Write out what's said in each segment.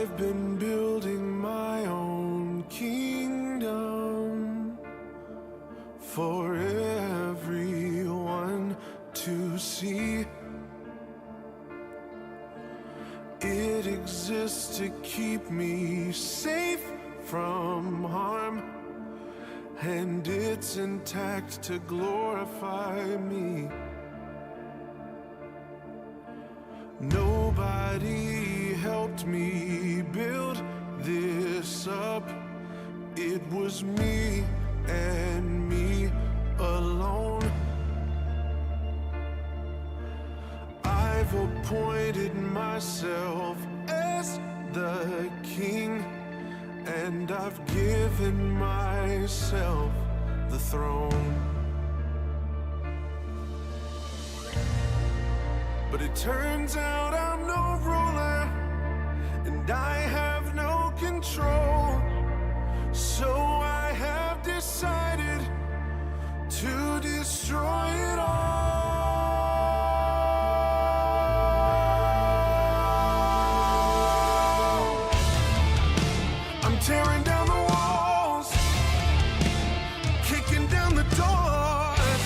I've been building my own kingdom for everyone to see. It exists to keep me safe from harm, and it's intact to glorify me. Nobody helped me build this up. It was me and me alone. I've appointed myself as the king, and I've given myself the throne. But it turns out I'm no ruler, and I have no control. So I have decided to destroy it all. I'm tearing down the walls, kicking down the doors.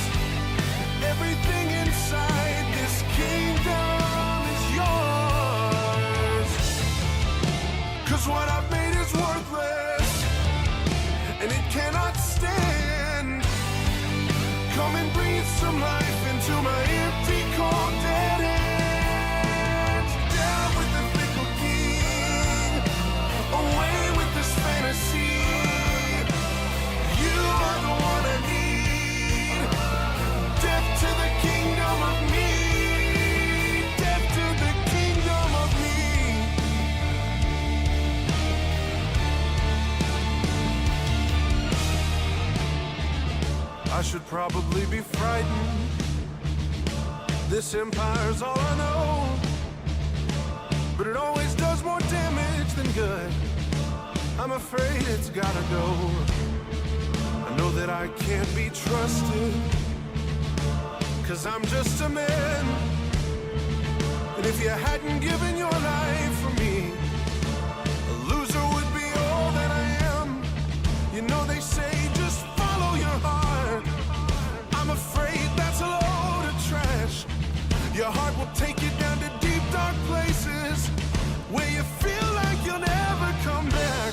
Everything inside this kingdom is yours. 'Cause what I've made is worthless, and it cannot stand. Come and breathe some life into my empty, cold, dead hands. Down with the fickle king, away with this fantasy. You are the one I need. Death to the kingdom of me. Death to the kingdom of me. I should probably be frightened. This empire's all I know, but it always does more damage than good. I'm afraid it's gotta go. I know that I can't be trusted, 'cause I'm just a man. And if you hadn't given your life for me, a loser would be all that I am. You know they say just follow your heart. I'm afraid that's a load of trash. Your heart will take you down to deep, dark places where you feel like you'll never come back.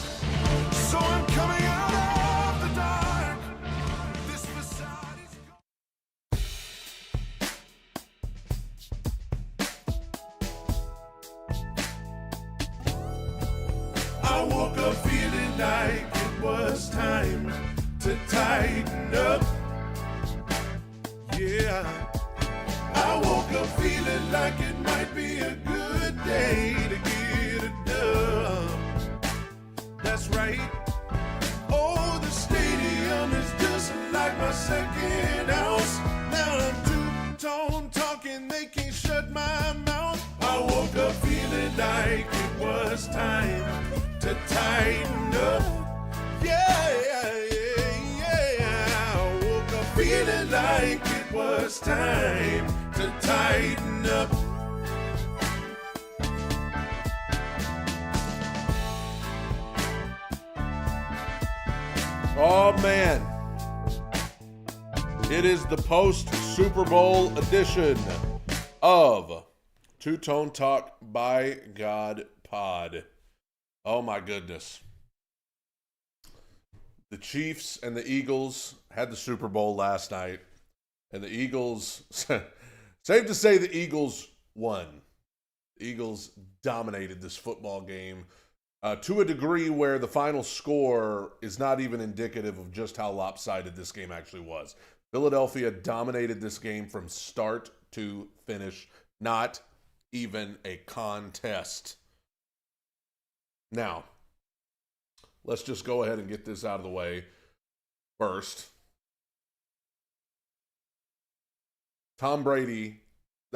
So I'm coming out of the dark. This facade is I woke up feeling like it was time to tighten up. Yeah, I woke up feeling like it might be a good day to get it done. That's right. Oh, the stadium is just like my second house. Now I'm two-tone talking, they can't shut my mouth. I woke up feeling like it was time to tighten up. Yeah, yeah, yeah, yeah. I woke up feeling like it was time to tighten up. Oh man, it is the post-Super Bowl edition of Two-Tone Talk by God Pod. Oh my goodness. The Chiefs and the Eagles had the Super Bowl last night, and the Eagles, safe to say the Eagles won. The Eagles dominated this football game to a degree where the final score is not even indicative of just how lopsided this game actually was. Philadelphia dominated this game from start to finish, not even a contest. Now, let's just go ahead and get this out of the way first. Tom Brady,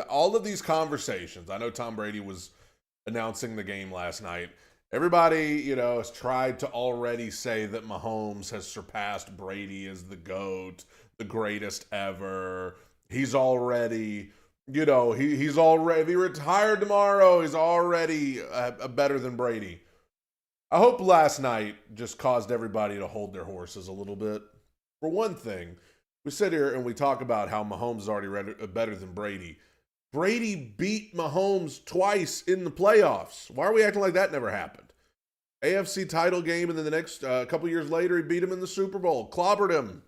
all of these conversations, I know Tom Brady was announcing the game last night. Everybody, has tried to already say that Mahomes has surpassed Brady as the GOAT, the greatest ever. He's already, he's already, if he retired tomorrow, he's already better than Brady. I hope last night just caused everybody to hold their horses a little bit. For one thing, we sit here and we talk about how Mahomes is already better than Brady. Brady beat Mahomes twice in the playoffs. Why are we acting like that never happened? AFC title game, and then the next couple years later, he beat him in the Super Bowl, clobbered him.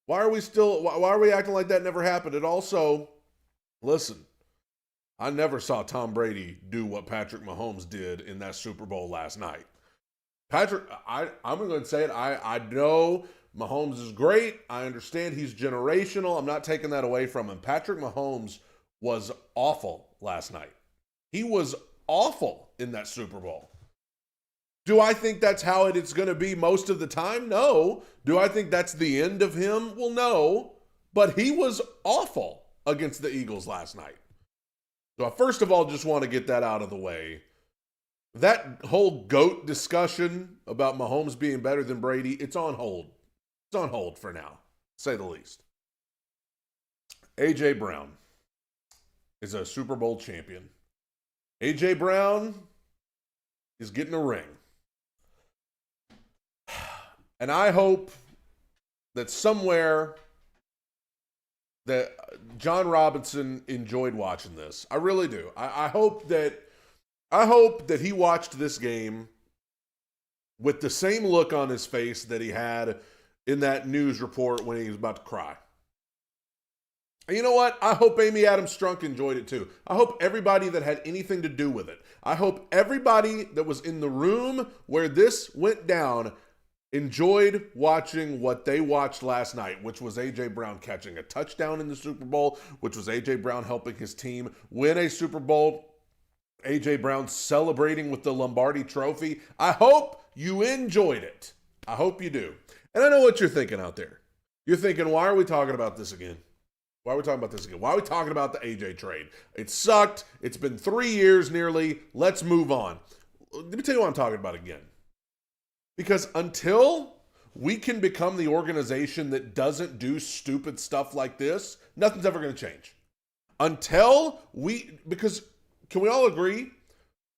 Why are we acting like that never happened? And also, listen, I never saw Tom Brady do what Patrick Mahomes did in that Super Bowl last night. Patrick, I'm going to say it. I know Mahomes is great. I understand he's generational. I'm not taking that away from him. Patrick Mahomes was awful last night. He was awful in that Super Bowl. Do I think that's how it's going to be most of the time? No. Do I think that's the end of him? Well, no. But he was awful against the Eagles last night. So I first of all just want to get that out of the way. That whole GOAT discussion about Mahomes being better than Brady, it's on hold. It's on hold for now, to say the least. A.J. Brown is a Super Bowl champion. A.J. Brown is getting a ring. And I hope that somewhere that John Robinson enjoyed watching this. I really do. I hope that he watched this game with the same look on his face that he had in that news report when he was about to cry. And you know what? I hope Amy Adams Strunk enjoyed it too. I hope everybody that had anything to do with it. I hope everybody that was in the room where this went down enjoyed watching what they watched last night, which was A.J. Brown catching a touchdown in the Super Bowl, which was A.J. Brown helping his team win a Super Bowl, A.J. Brown celebrating with the Lombardi Trophy. I hope you enjoyed it. I hope you do. And I know what you're thinking out there. You're thinking, why are we talking about this again? Why are we talking about this again? Why are we talking about the A.J. trade? It sucked. It's been 3 years nearly. Let's move on. Let me tell you what I'm talking about again. Because until we can become the organization that doesn't do stupid stuff like this, nothing's ever going to change. Because can we all agree?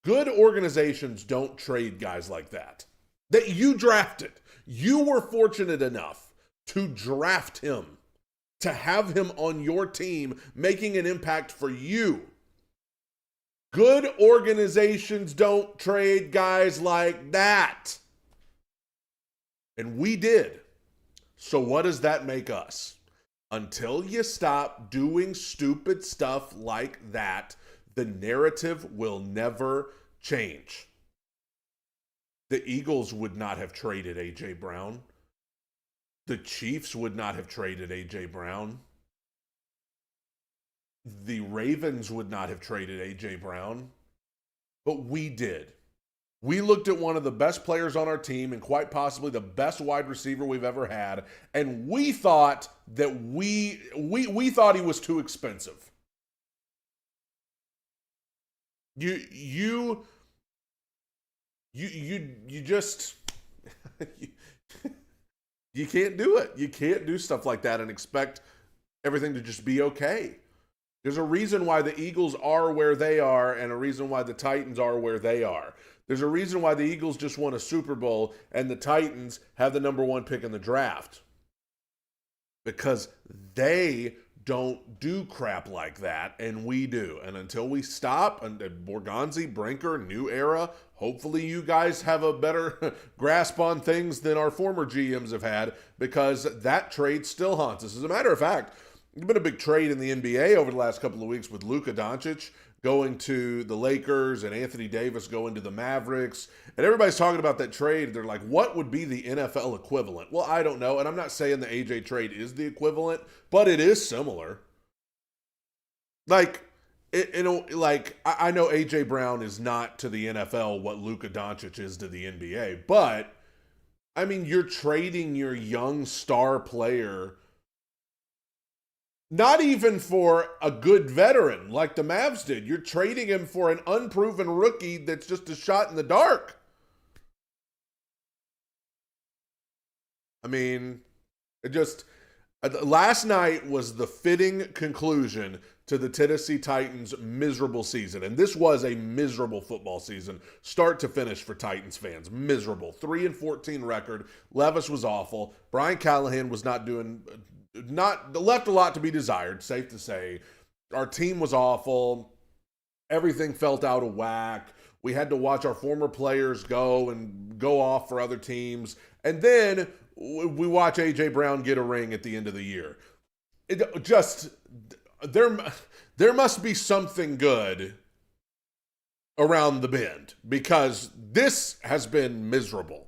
Good organizations don't trade guys like that. That you drafted. You were fortunate enough to draft him, to have him on your team, making an impact for you. Good organizations don't trade guys like that. And we did. So what does that make us? Until you stop doing stupid stuff like that, the narrative will never change. The Eagles would not have traded A.J. Brown. The Chiefs would not have traded A.J. Brown. The Ravens would not have traded A.J. Brown. But we did. We looked at one of the best players on our team and quite possibly the best wide receiver we've ever had, and we thought that we thought he was too expensive. You just you can't do it. You can't do stuff like that and expect everything to just be okay. There's a reason why the Eagles are where they are and a reason why the Titans are where they are. There's a reason why the Eagles just won a Super Bowl and the Titans have the number 1 pick in the draft. Because they don't do crap like that, and we do. And until we stop, and Borgonzi, Brinker, new era, hopefully you guys have a better grasp on things than our former GMs have had, because that trade still haunts us. As a matter of fact, there's been a big trade in the NBA over the last couple of weeks with Luka Doncic going to the Lakers and Anthony Davis going to the Mavericks. And everybody's talking about that trade. They're like, what would be the NFL equivalent? Well, I don't know. And I'm not saying the AJ trade is the equivalent, but it is similar. I know AJ Brown is not to the NFL what Luka Doncic is to the NBA, but I mean, you're trading your young star player not even for a good veteran like the Mavs did. You're trading him for an unproven rookie that's just a shot in the dark. I mean, Last night was the fitting conclusion to the Tennessee Titans' miserable season. And this was a miserable football season, start to finish for Titans fans. Miserable. 3-14 record. Levis was awful. Brian Callahan was left a lot to be desired, safe to say. Our team was awful. Everything felt out of whack. We had to watch our former players go off for other teams. And then we watch A.J. Brown get a ring at the end of the year. There must be something good around the bend, because this has been miserable.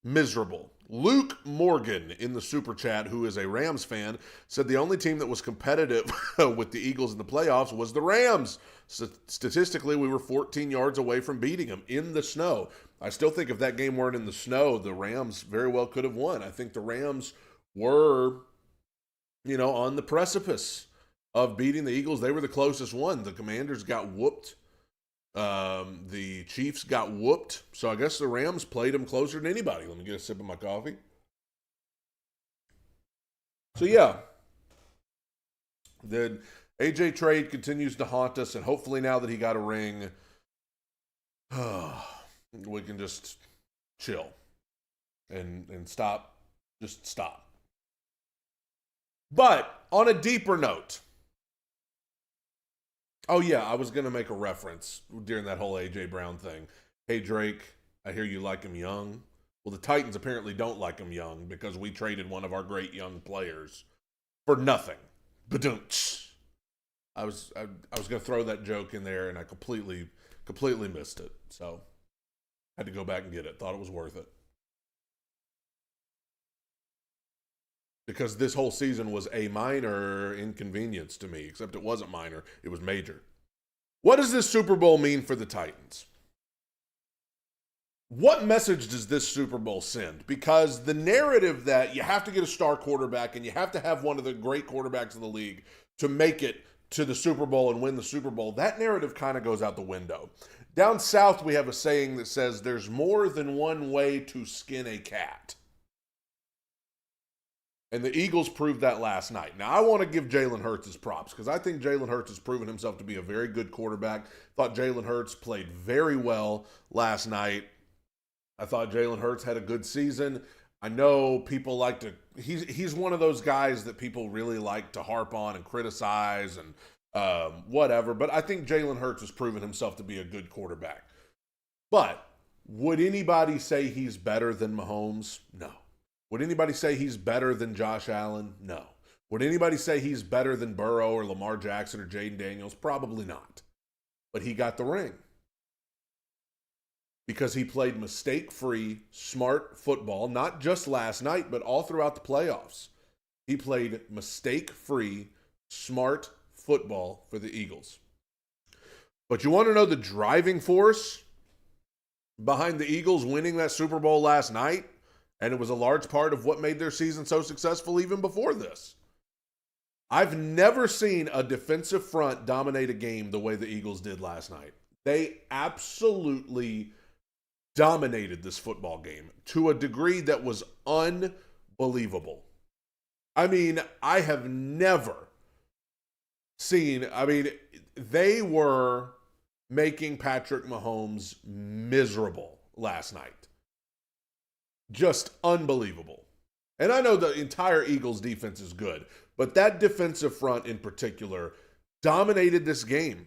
Miserable. Luke Morgan in the Super Chat, who is a Rams fan, said the only team that was competitive with the Eagles in the playoffs was the Rams. Statistically, we were 14 yards away from beating them in the snow. I still think if that game weren't in the snow, the Rams very well could have won. I think the Rams were, on the precipice of beating the Eagles. They were the closest one. The Commanders got whooped. The Chiefs got whooped. So I guess the Rams played them closer than anybody. Let me get a sip of my coffee. So yeah, the AJ trade continues to haunt us, and hopefully now that he got a ring, we can just chill and stop. Just stop. But on a deeper note, oh yeah, I was going to make a reference during that whole A.J. Brown thing. Hey Drake, I hear you like him young. Well, the Titans apparently don't like him young because we traded one of our great young players for nothing. Badunch. I was going to throw that joke in there, and I completely missed it. So had to go back and get it. Thought it was worth it. Because this whole season was a minor inconvenience to me, except it wasn't minor, it was major. What does this Super Bowl mean for the Titans? What message does this Super Bowl send? Because the narrative that you have to get a star quarterback and you have to have one of the great quarterbacks in the league to make it to the Super Bowl and win the Super Bowl, that narrative kind of goes out the window. Down south, we have a saying that says there's more than one way to skin a cat. And the Eagles proved that last night. Now, I want to give Jalen Hurts his props because I think Jalen Hurts has proven himself to be a very good quarterback. Thought Jalen Hurts played very well last night. I thought Jalen Hurts had a good season. I know people like to – he's one of those guys that people really like to harp on and criticize and whatever. But I think Jalen Hurts has proven himself to be a good quarterback. But would anybody say he's better than Mahomes? No. Would anybody say he's better than Josh Allen? No. Would anybody say he's better than Burrow or Lamar Jackson or Jaden Daniels? Probably not. But he got the ring. Because he played mistake-free, smart football, not just last night, but all throughout the playoffs. He played mistake-free, smart football for the Eagles. But you want to know the driving force behind the Eagles winning that Super Bowl last night? And it was a large part of what made their season so successful even before this. I've never seen a defensive front dominate a game the way the Eagles did last night. They absolutely dominated this football game to a degree that was unbelievable. I mean, I have never seen, they were making Patrick Mahomes miserable last night. Just unbelievable. And I know the entire Eagles defense is good, but that defensive front in particular dominated this game.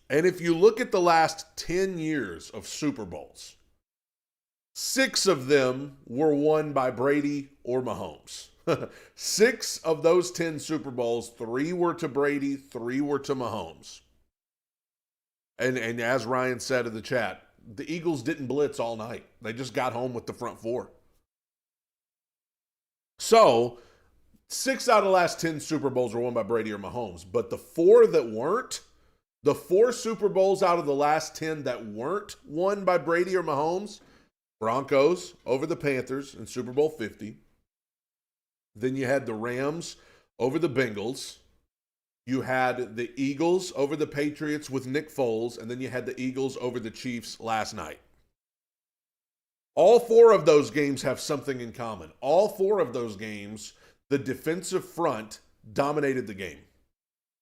And if you look at the last 10 years of Super Bowls, 6 of them were won by Brady or Mahomes. 6 of those 10 Super Bowls, 3 were to Brady, 3 were to Mahomes. And as Ryan said in the chat, the Eagles didn't blitz all night. They just got home with the front 4. So, 6 out of the last 10 Super Bowls were won by Brady or Mahomes. But the 4 that weren't, the 4 Super Bowls out of the last 10 that weren't won by Brady or Mahomes, Broncos over the Panthers in Super Bowl 50. Then you had the Rams over the Bengals. You had the Eagles over the Patriots with Nick Foles, and then you had the Eagles over the Chiefs last night. All 4 of those games have something in common. All 4 of those games, the defensive front dominated the game.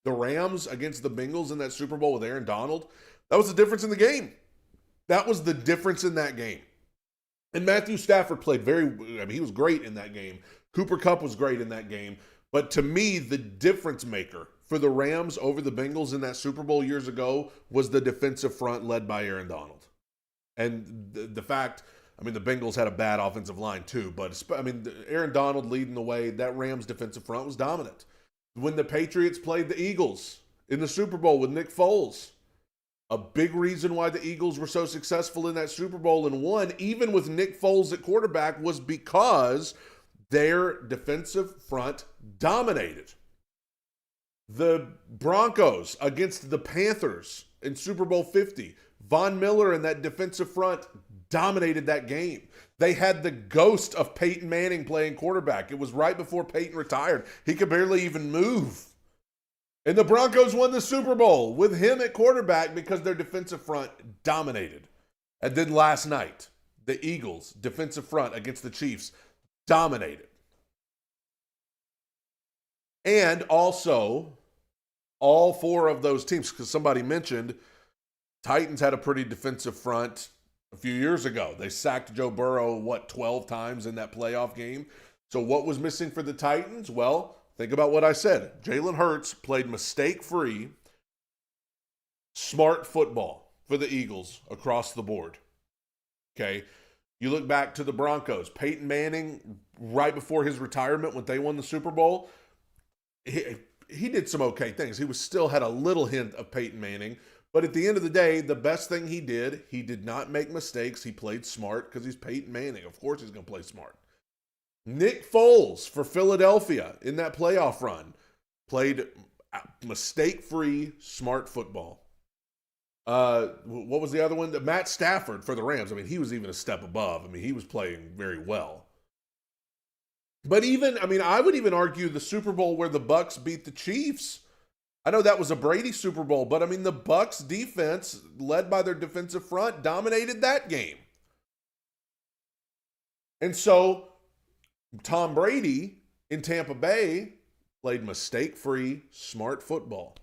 The Rams against the Bengals in that Super Bowl with Aaron Donald, that was the difference in the game. That was the difference in that game. And Matthew Stafford played he was great in that game. Cooper Kupp was great in that game. But to me, the difference maker for the Rams over the Bengals in that Super Bowl years ago was the defensive front led by Aaron Donald. And the fact, the Bengals had a bad offensive line too, but Aaron Donald leading the way, that Rams defensive front was dominant. When the Patriots played the Eagles in the Super Bowl with Nick Foles, a big reason why the Eagles were so successful in that Super Bowl and won, even with Nick Foles at quarterback, was because their defensive front dominated. The Broncos against the Panthers in Super Bowl 50, Von Miller and that defensive front dominated that game. They had the ghost of Peyton Manning playing quarterback. It was right before Peyton retired. He could barely even move. And the Broncos won the Super Bowl with him at quarterback because their defensive front dominated. And then last night, the Eagles' defensive front against the Chiefs dominated. And also, all four of those teams, because somebody mentioned, Titans had a pretty defensive front a few years ago. They sacked Joe Burrow, 12 times in that playoff game. So what was missing for the Titans? Well, think about what I said. Jalen Hurts played mistake-free, smart football for the Eagles across the board. Okay? You look back to the Broncos. Peyton Manning, right before his retirement when they won the Super Bowl, he did some okay things. He still had a little hint of Peyton Manning. But at the end of the day, the best thing he did not make mistakes. He played smart because he's Peyton Manning. Of course he's going to play smart. Nick Foles for Philadelphia in that playoff run played mistake-free, smart football. What was the other one? Matt Stafford for the Rams. He was even a step above. He was playing very well. But I would even argue the Super Bowl where the Bucs beat the Chiefs. I know that was a Brady Super Bowl, but the Bucs defense, led by their defensive front, dominated that game. And so Tom Brady in Tampa Bay played mistake-free, smart football.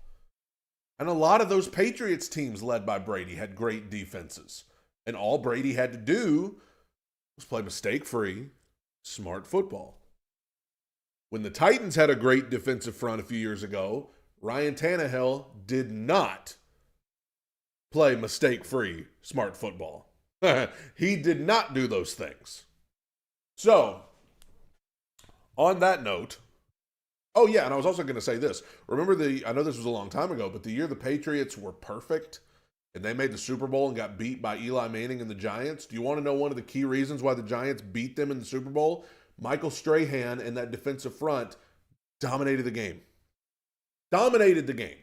And a lot of those Patriots teams led by Brady had great defenses. And all Brady had to do was play mistake-free, smart football. When the Titans had a great defensive front a few years ago, Ryan Tannehill did not play mistake-free, smart football. He did not do those things. So, on that note, oh yeah, and I was also going to say this. Remember I know this was a long time ago, but the year the Patriots were perfect and they made the Super Bowl and got beat by Eli Manning and the Giants, do you want to know one of the key reasons why the Giants beat them in the Super Bowl? Michael Strahan and that defensive front dominated the game. Dominated the game.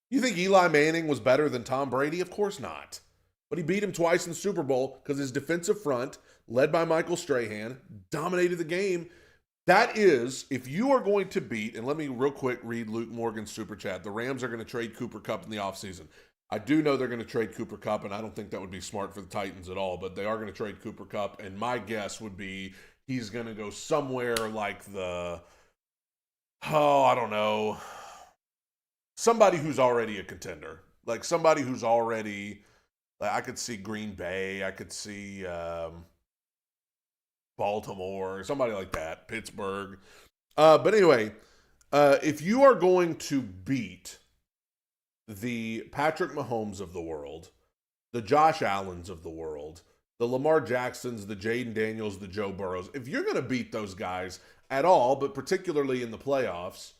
You think Eli Manning was better than Tom Brady? Of course not. But he beat him twice in the Super Bowl because his defensive front, led by Michael Strahan, dominated the game. That is, if you are going to beat, and let me real quick read Luke Morgan's super chat. The Rams are going to trade Cooper Kupp in the offseason. I do know they're going to trade Cooper Kupp, and I don't think that would be smart for the Titans at all, but they are going to trade Cooper Kupp, and my guess would be he's going to go somewhere like I don't know, somebody who's already a contender. Like somebody who's already, I could see Green Bay, I could see Baltimore, somebody like that, Pittsburgh. But anyway, if you are going to beat the Patrick Mahomes of the world, the Josh Allens of the world, the Lamar Jacksons, the Jaden Daniels, the Joe Burrows, if you're going to beat those guys at all, but particularly in the playoffs,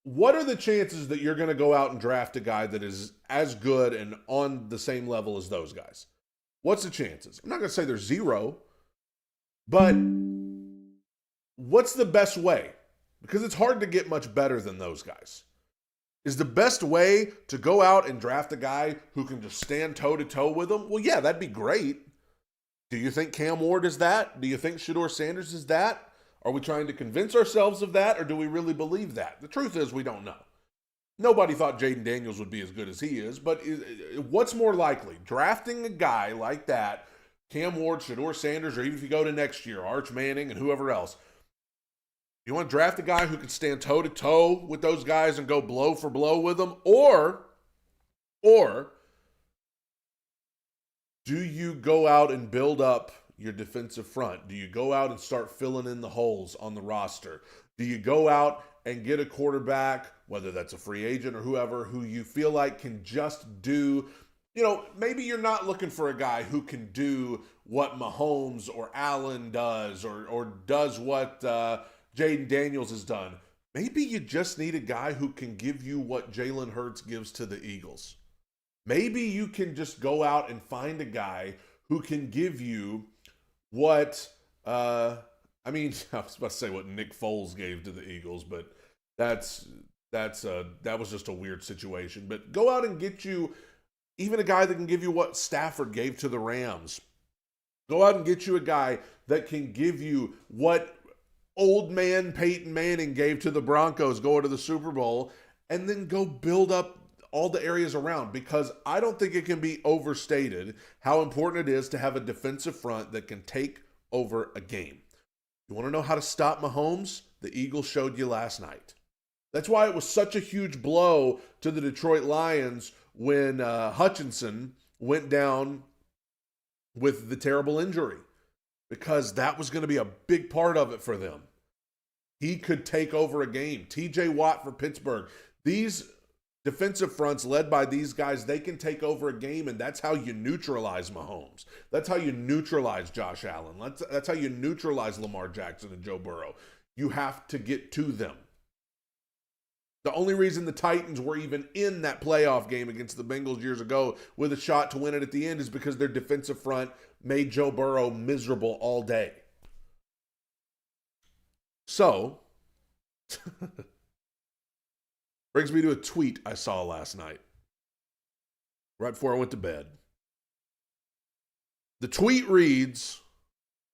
what are the chances that you're going to go out and draft a guy that is as good and on the same level as those guys? What's the chances? I'm not going to say there's zero, but what's the best way? Because it's hard to get much better than those guys. Is the best way to go out and draft a guy who can just stand toe-to-toe with them? Well, yeah, that'd be great. Do you think Cam Ward is that? Do you think Shedeur Sanders is that? Are we trying to convince ourselves of that, or do we really believe that? The truth is we don't know. Nobody thought Jaden Daniels would be as good as he is, but what's more likely? Drafting a guy like that, Cam Ward, Shedeur Sanders, or even if you go to next year, Arch Manning and whoever else, you want to draft a guy who can stand toe-to-toe with those guys and go blow for blow with them? Or do you go out and build up your defensive front? Do you go out and start filling in the holes on the roster? Do you go out and get a quarterback, whether that's a free agent or whoever, who you feel like can just do, maybe you're not looking for a guy who can do what Mahomes or Allen does or does what Jaden Daniels has done. Maybe you just need a guy who can give you what Jalen Hurts gives to the Eagles. Maybe you can just go out and find a guy who can give you what, I was about to say what Nick Foles gave to the Eagles, but that was just a weird situation. But go out and get you even a guy that can give you what Stafford gave to the Rams. Go out and get you a guy that can give you what old man Peyton Manning gave to the Broncos going to the Super Bowl, and then go build up all the areas around, because I don't think it can be overstated how important it is to have a defensive front that can take over a game. You want to know how to stop Mahomes? The Eagles showed you last night. That's why it was such a huge blow to the Detroit Lions when Hutchinson went down with the terrible injury, because that was going to be a big part of it for them. He could take over a game. TJ Watt for Pittsburgh. These defensive fronts led by these guys, they can take over a game, and that's how you neutralize Mahomes. That's how you neutralize Josh Allen. That's how you neutralize Lamar Jackson and Joe Burrow. You have to get to them. The only reason the Titans were even in that playoff game against the Bengals years ago with a shot to win it at the end is because their defensive front made Joe Burrow miserable all day. So, brings me to a tweet I saw last night, right before I went to bed. The tweet reads,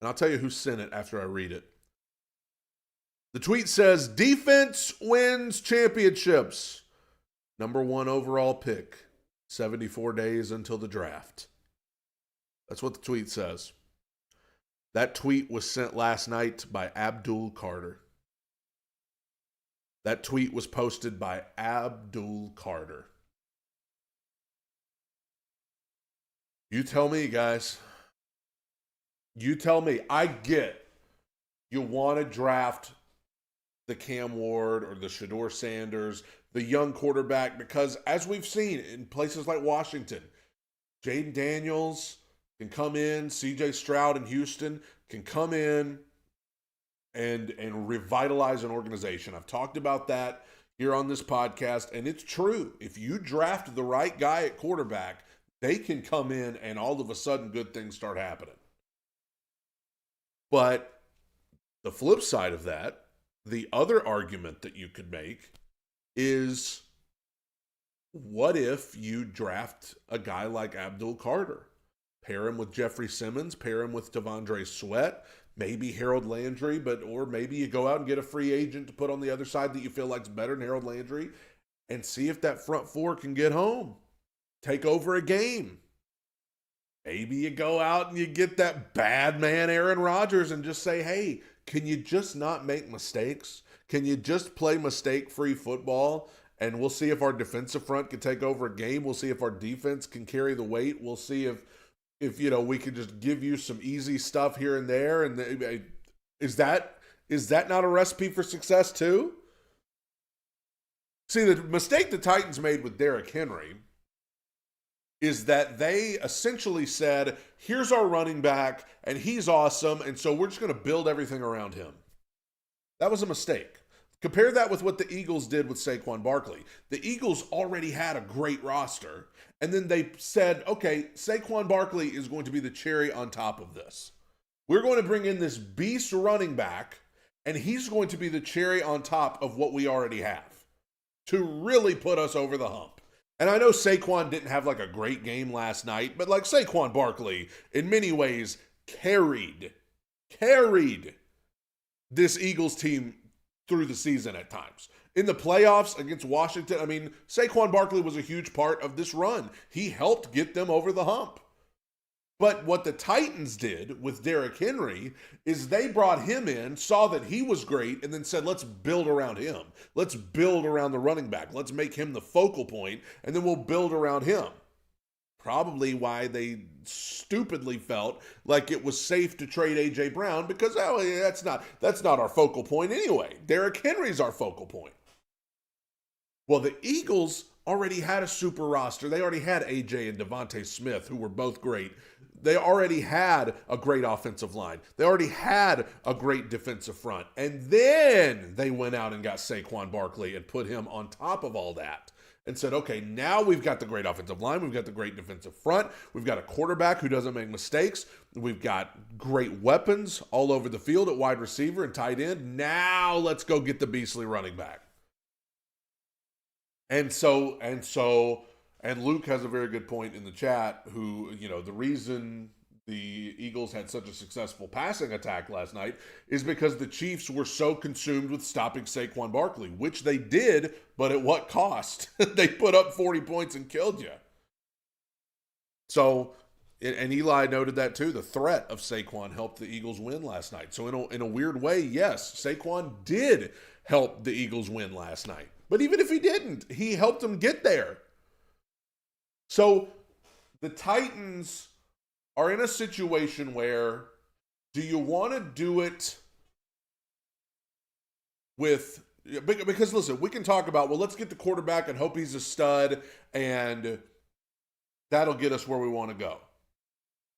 and I'll tell you who sent it after I read it. The tweet says, defense wins championships. Number 1 overall pick, 74 days until the draft. That's what the tweet says. That tweet was sent last night by Abdul Carter. That tweet was posted by Abdul Carter. You tell me, guys. You tell me. I get you want to draft the Cam Ward or the Shedeur Sanders, the young quarterback, because as we've seen in places like Washington, Jaden Daniels can come in, CJ Stroud in Houston can come in and revitalize an organization. I've talked about that here on this podcast, and it's true. If you draft the right guy at quarterback, they can come in and all of a sudden good things start happening. But the flip side of that, the other argument that you could make is, what if you draft a guy like Abdul Carter? Pair him with Jeffrey Simmons, pair him with Devondre Sweat, maybe Harold Landry, or maybe you go out and get a free agent to put on the other side that you feel like is better than Harold Landry, and see if that front four can get home, take over a game. Maybe you go out and you get that bad man Aaron Rodgers and just say, hey, can you just not make mistakes? Can you just play mistake-free football? And we'll see if our defensive front can take over a game. We'll see if our defense can carry the weight. We'll see if we can just give you some easy stuff here and there. And is that not a recipe for success too? See, the mistake the Titans made with Derrick Henry is that they essentially said, here's our running back, and he's awesome, and so we're just going to build everything around him. That was a mistake. Compare that with what the Eagles did with Saquon Barkley. The Eagles already had a great roster, and then they said, okay, Saquon Barkley is going to be the cherry on top of this. We're going to bring in this beast running back, and he's going to be the cherry on top of what we already have to really put us over the hump. And I know Saquon didn't have like a great game last night, but like Saquon Barkley, in many ways, carried this Eagles team through the season at times. In the playoffs against Washington, Saquon Barkley was a huge part of this run. He helped get them over the hump. But what the Titans did with Derrick Henry is they brought him in, saw that he was great, and then said, let's build around him. Let's build around the running back. Let's make him the focal point, and then we'll build around him. Probably why they stupidly felt like it was safe to trade A.J. Brown because that's not our focal point anyway. Derrick Henry's our focal point. Well, the Eagles already had a super roster. They already had A.J. and Devontae Smith, who were both great. They already had a great offensive line. They already had a great defensive front. And then they went out and got Saquon Barkley and put him on top of all that and said, okay, now we've got the great offensive line. We've got the great defensive front. We've got a quarterback who doesn't make mistakes. We've got great weapons all over the field at wide receiver and tight end. Now let's go get the beastly running back. And Luke has a very good point in the chat who, the reason the Eagles had such a successful passing attack last night is because the Chiefs were so consumed with stopping Saquon Barkley, which they did, but at what cost? They put up 40 points and killed you. So, and Eli noted that too, the threat of Saquon helped the Eagles win last night. So in a weird way, yes, Saquon did help the Eagles win last night. But even if he didn't, he helped them get there. So the Titans are in a situation where, do you want to do it with, because listen, we can talk about, well, let's get the quarterback and hope he's a stud and that'll get us where we want to go.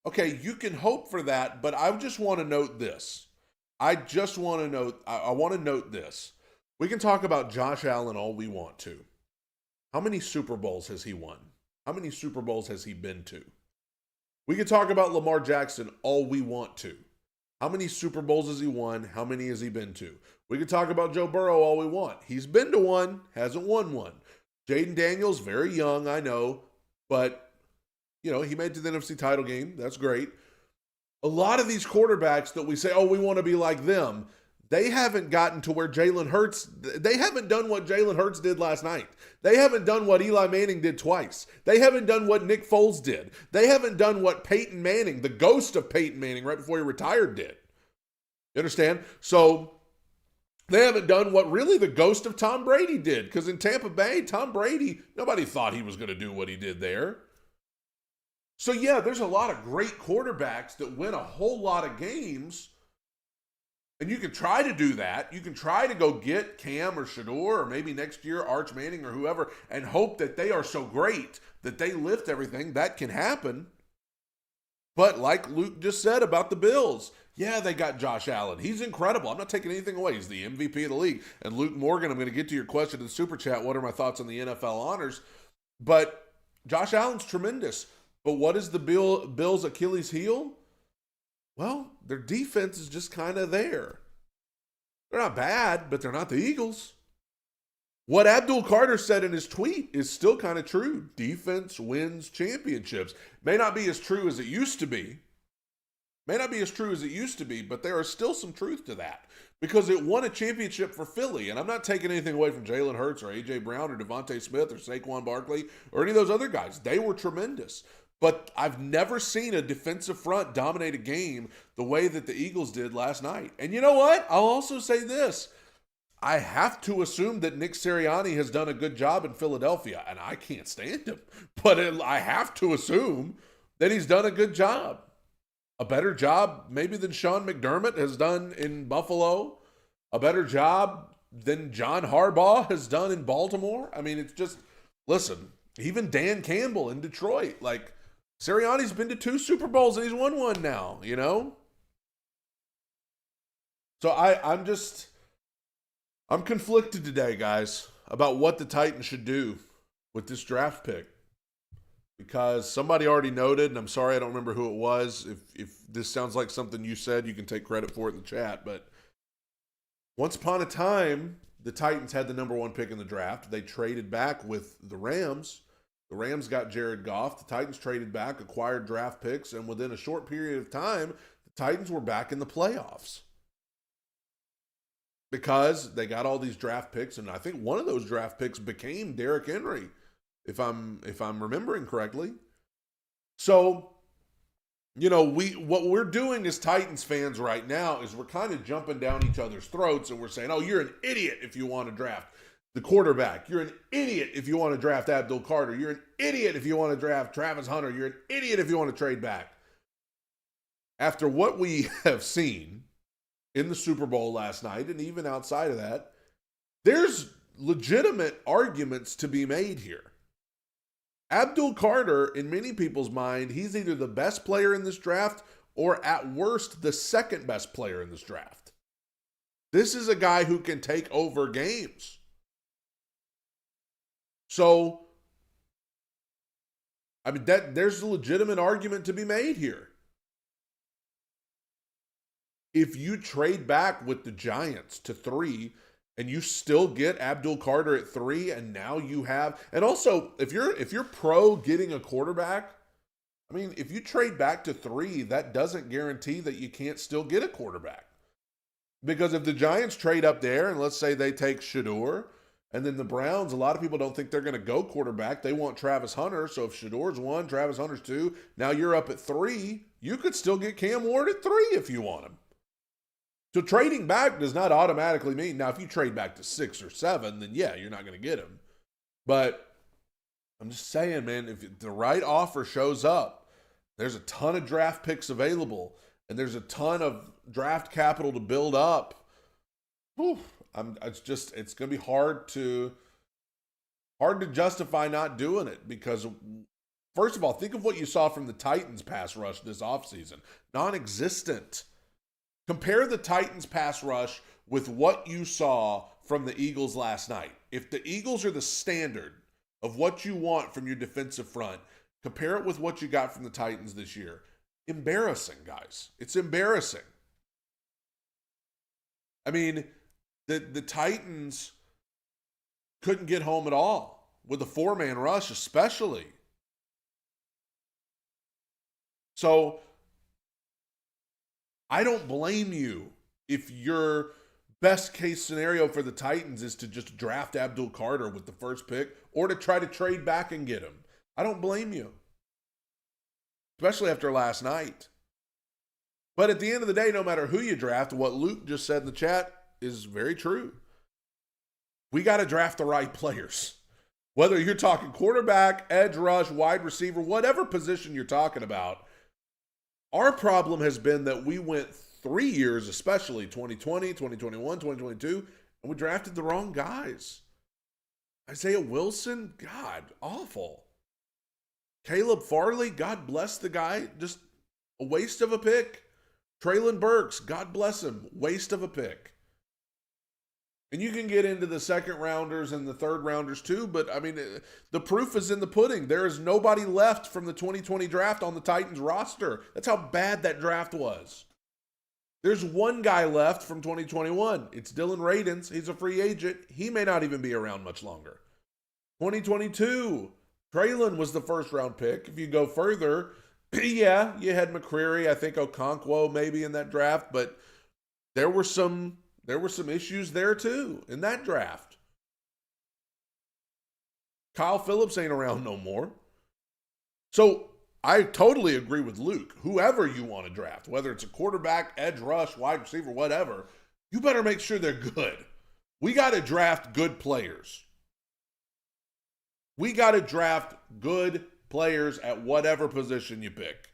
Okay, you can hope for that, but I just want to note this. I want to note this. We can talk about Josh Allen all we want to. How many Super Bowls has he won? How many Super Bowls has he been to? We can talk about Lamar Jackson all we want to. How many Super Bowls has he won? How many has he been to? We can talk about Joe Burrow all we want. He's been to one, hasn't won one. Jaden Daniels, very young, I know, but, he made it to the NFC title game. That's great. A lot of these quarterbacks that we say, oh, we want to be like them, they haven't gotten to where Jalen Hurts, they haven't done what Jalen Hurts did last night. They haven't done what Eli Manning did twice. They haven't done what Nick Foles did. They haven't done what Peyton Manning, the ghost of Peyton Manning right before he retired, did. You understand? So they haven't done what really the ghost of Tom Brady did. Because in Tampa Bay, Tom Brady, nobody thought he was going to do what he did there. So yeah, there's a lot of great quarterbacks that win a whole lot of games. And you can try to do that. You can try to go get Cam or Shador or maybe next year Arch Manning or whoever and hope that they are so great that they lift everything. That can happen. But like Luke just said about the Bills, yeah, they got Josh Allen. He's incredible. I'm not taking anything away. He's the MVP of the league. And Luke Morgan, I'm going to get to your question in the Super Chat. What are my thoughts on the NFL honors? But Josh Allen's tremendous. But what is the Bills' Achilles heel? Well, their defense is just kind of there. They're not bad, but they're not the Eagles. What Abdul Carter said in his tweet is still kind of true. Defense wins championships. May not be as true as it used to be. But there is still some truth to that. Because it won a championship for Philly. And I'm not taking anything away from Jalen Hurts or A.J. Brown or Devontae Smith or Saquon Barkley or any of those other guys. They were tremendous. But I've never seen a defensive front dominate a game the way that the Eagles did last night. And you know what? I'll also say this. I have to assume that Nick Sirianni has done a good job in Philadelphia, and I can't stand him. But I have to assume that he's done a good job. A better job maybe than Sean McDermott has done in Buffalo. A better job than John Harbaugh has done in Baltimore. I mean, it's just, listen, even Dan Campbell in Detroit, Sirianni's been to 2 Super Bowls and he's won one now, So I'm conflicted today, guys, about what the Titans should do with this draft pick. Because somebody already noted, and I'm sorry I don't remember who it was. If this sounds like something you said, you can take credit for it in the chat. But once upon a time, the Titans had the number 1 pick in the draft. They traded back with the Rams. The Rams got Jared Goff. The Titans traded back, acquired draft picks, and within a short period of time, the Titans were back in the playoffs. Because they got all these draft picks, and I think one of those draft picks became Derrick Henry, if I'm remembering correctly. So what we're doing as Titans fans right now is we're kind of jumping down each other's throats and we're saying, oh, you're an idiot if you want to draft the quarterback. You're an idiot if you want to draft Abdul Carter. You're an idiot if you want to draft Travis Hunter. You're an idiot if you want to trade back. After what we have seen in the Super Bowl last night, and even outside of that, there's legitimate arguments to be made here. Abdul Carter, in many people's mind, he's either the best player in this draft or at worst the second best player in this draft. This is a guy who can take over games. So, I mean, there's a legitimate argument to be made here. If you trade back with the Giants to 3 and you still get Abdul Carter at 3, and now you have, and also if you're pro getting a quarterback, I mean, if you trade back to 3, that doesn't guarantee that you can't still get a quarterback. Because if the Giants trade up there and let's say they take Shedeur, and then the Browns, a lot of people don't think they're going to go quarterback. They want Travis Hunter. So if Shedeur's 1, Travis Hunter's 2, now you're up at 3, you could still get Cam Ward at 3 if you want him. So trading back does not automatically mean, now if you trade back to 6 or 7, then yeah, you're not going to get him. But I'm just saying, man, if the right offer shows up, there's a ton of draft picks available, and there's a ton of draft capital to build up. Whew, it's going to be hard to justify not doing it because, first of all, think of what you saw from the Titans pass rush this offseason. Non-existent. Compare the Titans pass rush with what you saw from the Eagles last night. If the Eagles are the standard of what you want from your defensive front, compare it with what you got from the Titans this year. Embarrassing, guys. It's embarrassing. I mean, the Titans couldn't get home at all with a 4-man rush, especially. So I don't blame you if your best case scenario for the Titans is to just draft Abdul Carter with the first pick or to try to trade back and get him. I don't blame you, especially after last night. But at the end of the day, no matter who you draft, what Luke just said in the chat is very true. We got to draft the right players. Whether you're talking quarterback, edge rush, wide receiver, whatever position you're talking about, our problem has been that we went 3 years, especially 2020, 2021, 2022, and we drafted the wrong guys. Isaiah Wilson, God, awful. Caleb Farley, God bless the guy, just a waste of a pick. Treylon Burks, God bless him, waste of a pick. And you can get into the second rounders and the third rounders too, but I mean, the proof is in the pudding. There is nobody left from the 2020 draft on the Titans roster. That's how bad that draft was. There's one guy left from 2021. It's Dylan Radins. He's a free agent. He may not even be around much longer. 2022, Treylon was the first round pick. If you go further, yeah, you had McCreary. I think Okonkwo maybe in that draft, but there were some issues there too in that draft. Kyle Phillips ain't around no more. So I totally agree with Luke. Whoever you want to draft, whether it's a quarterback, edge rush, wide receiver, whatever, you better make sure they're good. We got to draft good players. We got to draft good players at whatever position you pick.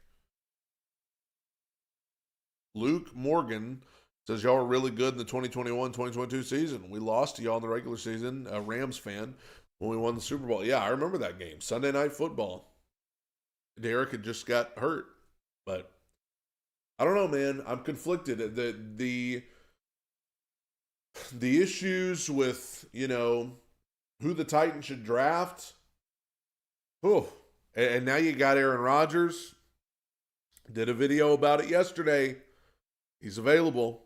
Luke Morgan says y'all were really good in the 2021-2022 season. We lost to y'all in the regular season, a Rams fan, when we won the Super Bowl. Yeah, I remember that game. Sunday Night Football. Derek had just got hurt. But I don't know, man. I'm conflicted. The issues with, who the Titans should draft. Oh, and now you got Aaron Rodgers. Did a video about it yesterday. He's available.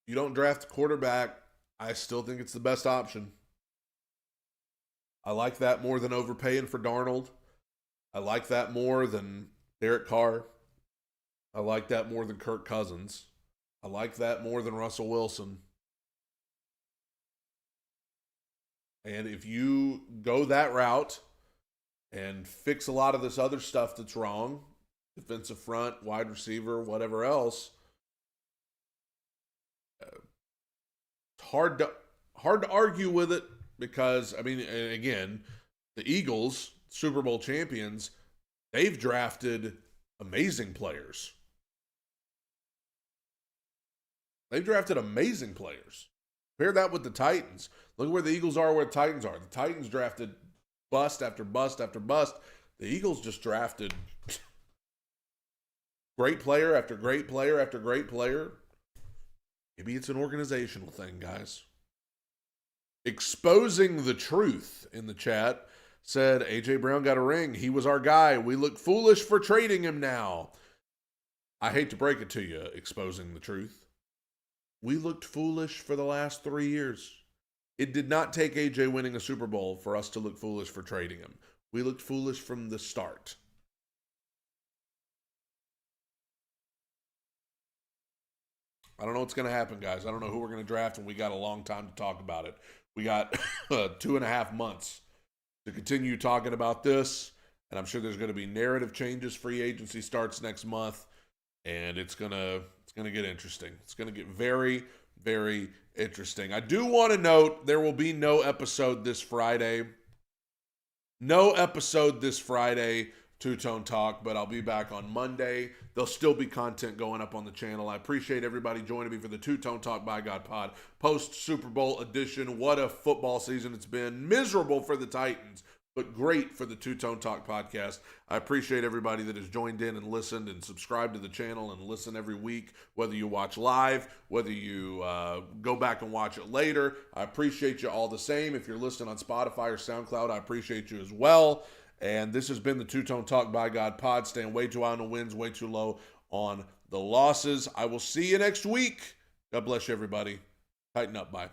You don't draft a quarterback, I still think it's the best option. I like that more than overpaying for Darnold. I like that more than Derek Carr. I like that more than Kirk Cousins. I like that more than Russell Wilson. And if you go that route and fix a lot of this other stuff that's wrong, defensive front, wide receiver, whatever else, it's hard to argue with it because, I mean, again, the Eagles, Super Bowl champions, they've drafted amazing players. They've drafted amazing players. Compare that with the Titans. Look at where the Eagles are, where the Titans are. The Titans drafted bust after bust after bust. The Eagles just drafted great player after great player after great player. Maybe it's an organizational thing, guys. Exposing the truth in the chat said, A.J. Brown got a ring. He was our guy. We look foolish for trading him now. I hate to break it to you, exposing the truth. We looked foolish for the last 3 years. It did not take A.J. winning a Super Bowl for us to look foolish for trading him. We looked foolish from the start. I don't know what's going to happen, guys. I don't know who we're going to draft, and we got a long time to talk about it. We got 2.5 months to continue talking about this, and I'm sure there's going to be narrative changes. Free agency starts next month, and it's going to get interesting. It's going to get very, very interesting. I do want to note there will be no episode this Friday. No episode this Friday, Two-Tone Talk, but I'll be back on Monday. There'll still be content going up on the channel. I appreciate everybody joining me for the Two-Tone Talk by God pod post-Super Bowl edition. What a football season it's been. Miserable for the Titans, but great for the Two-Tone Talk podcast. I appreciate everybody that has joined in and listened and subscribed to the channel and listen every week, whether you watch live, whether you go back and watch it later. I appreciate you all the same. If you're listening on Spotify or SoundCloud, I appreciate you as well. And this has been the Two-Tone Talk by God pod. Staying way too high on the wins, way too low on the losses. I will see you next week. God bless you, everybody. Tighten up. Bye.